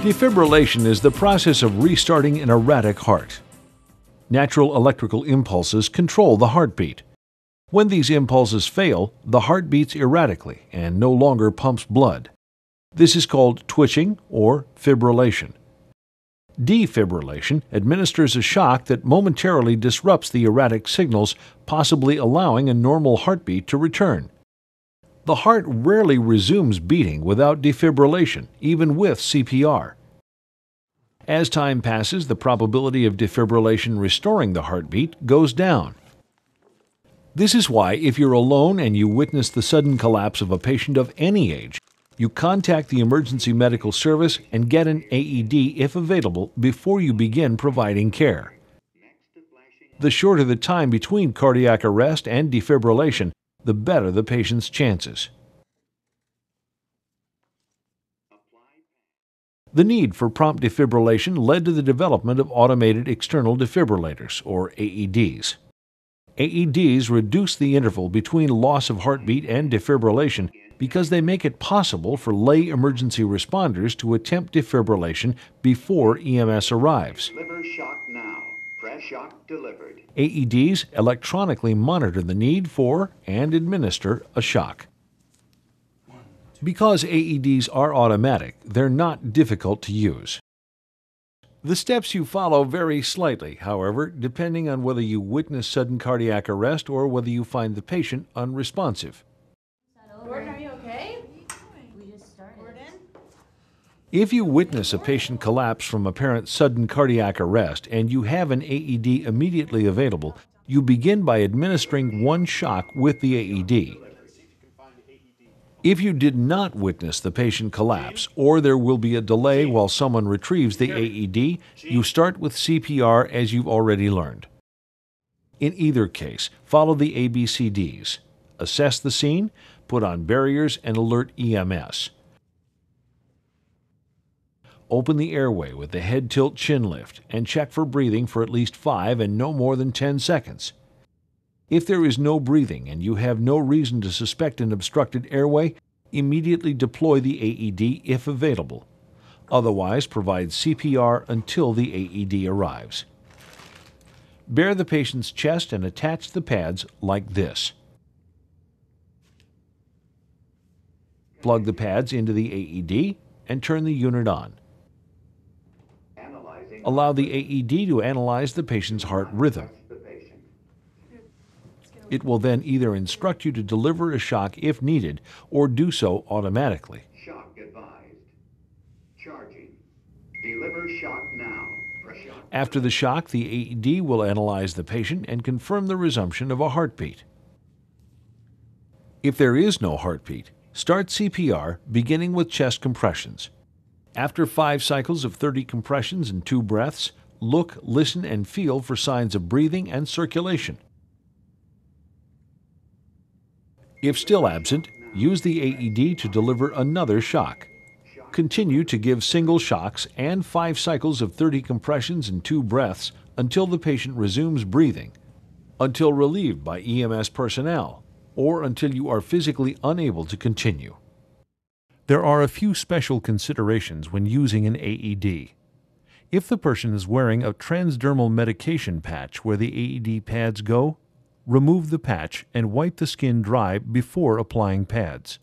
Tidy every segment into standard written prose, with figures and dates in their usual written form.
Defibrillation is the process of restarting an erratic heart. Natural electrical impulses control the heartbeat. When these impulses fail, the heart beats erratically and no longer pumps blood. This is called twitching or fibrillation. Defibrillation administers a shock that momentarily disrupts the erratic signals, possibly allowing a normal heartbeat to return. The heart rarely resumes beating without defibrillation, even with CPR. As time passes, the probability of defibrillation restoring the heartbeat goes down. This is why, if you're alone and you witness the sudden collapse of a patient of any age, you contact the emergency medical service and get an AED if available before you begin providing care. The shorter the time between cardiac arrest and defibrillation, the better the patient's chances. The need for prompt defibrillation led to the development of automated external defibrillators, or AEDs. AEDs reduce the interval between loss of heartbeat and defibrillation because they make it possible for lay emergency responders to attempt defibrillation before EMS arrives. Deliver shock now. Press shock delivered. AEDs electronically monitor the need for and administer a shock. Because AEDs are automatic, they're not difficult to use. The steps you follow vary slightly, however, depending on whether you witness sudden cardiac arrest or whether you find the patient unresponsive. Gordon, are you okay? We just started. Gordon? If you witness a patient collapse from apparent sudden cardiac arrest and you have an AED immediately available, you begin by administering one shock with the AED. If you did not witness the patient collapse, or there will be a delay while someone retrieves the AED, you start with CPR as you've already learned. In either case, follow the ABCDs. Assess the scene, put on barriers, and alert EMS. Open the airway with the head tilt chin lift and check for breathing for at least 5 and no more than 10 seconds. If there is no breathing and you have no reason to suspect an obstructed airway, immediately deploy the AED if available. Otherwise, provide CPR until the AED arrives. Bare the patient's chest and attach the pads like this. Plug the pads into the AED and turn the unit on. Allow the AED to analyze the patient's heart rhythm. It will then either instruct you to deliver a shock if needed or do so automatically. Shock advised. Charging. Deliver shock now. Press shock. After the shock, the AED will analyze the patient and confirm the resumption of a heartbeat. If there is no heartbeat, start CPR beginning with chest compressions. After 5 cycles of 30 compressions and 2 breaths, look, listen, and feel for signs of breathing and circulation. If still absent, use the AED to deliver another shock. Continue to give single shocks and 5 cycles of 30 compressions and 2 breaths until the patient resumes breathing, until relieved by EMS personnel, or until you are physically unable to continue. There are a few special considerations when using an AED. If the person is wearing a transdermal medication patch where the AED pads go, remove the patch and wipe the skin dry before applying pads.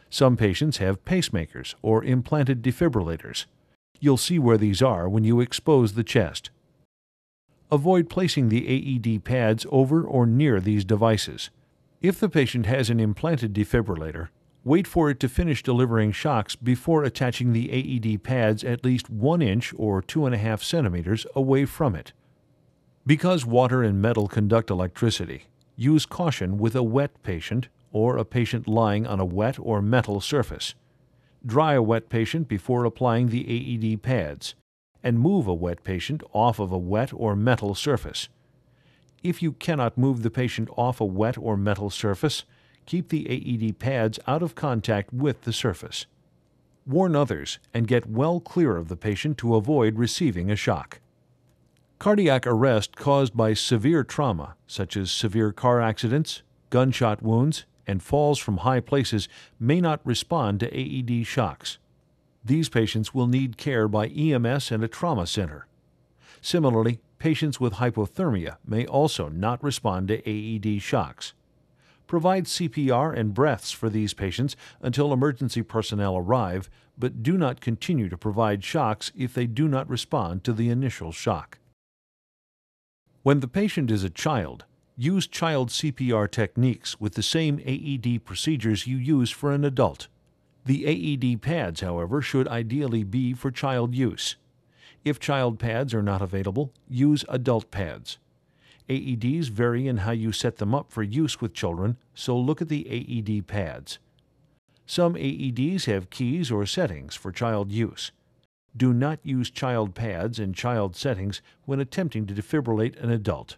Some patients have pacemakers or implanted defibrillators. You'll see where these are when you expose the chest. Avoid placing the AED pads over or near these devices. If the patient has an implanted defibrillator, wait for it to finish delivering shocks before attaching the AED pads at least 1 inch or 2.5 centimeters away from it. Because water and metal conduct electricity, use caution with a wet patient or a patient lying on a wet or metal surface. Dry a wet patient before applying the AED pads, and move a wet patient off of a wet or metal surface. If you cannot move the patient off a wet or metal surface, keep the AED pads out of contact with the surface. Warn others and get well clear of the patient to avoid receiving a shock. Cardiac arrest caused by severe trauma, such as severe car accidents, gunshot wounds, and falls from high places, may not respond to AED shocks. These patients will need care by EMS and a trauma center. Similarly, patients with hypothermia may also not respond to AED shocks. Provide CPR and breaths for these patients until emergency personnel arrive, but do not continue to provide shocks if they do not respond to the initial shock. When the patient is a child, use child CPR techniques with the same AED procedures you use for an adult. The AED pads, however, should ideally be for child use. If child pads are not available, use adult pads. AEDs vary in how you set them up for use with children, so look at the AED pads. Some AEDs have keys or settings for child use. Do not use child pads in child settings when attempting to defibrillate an adult.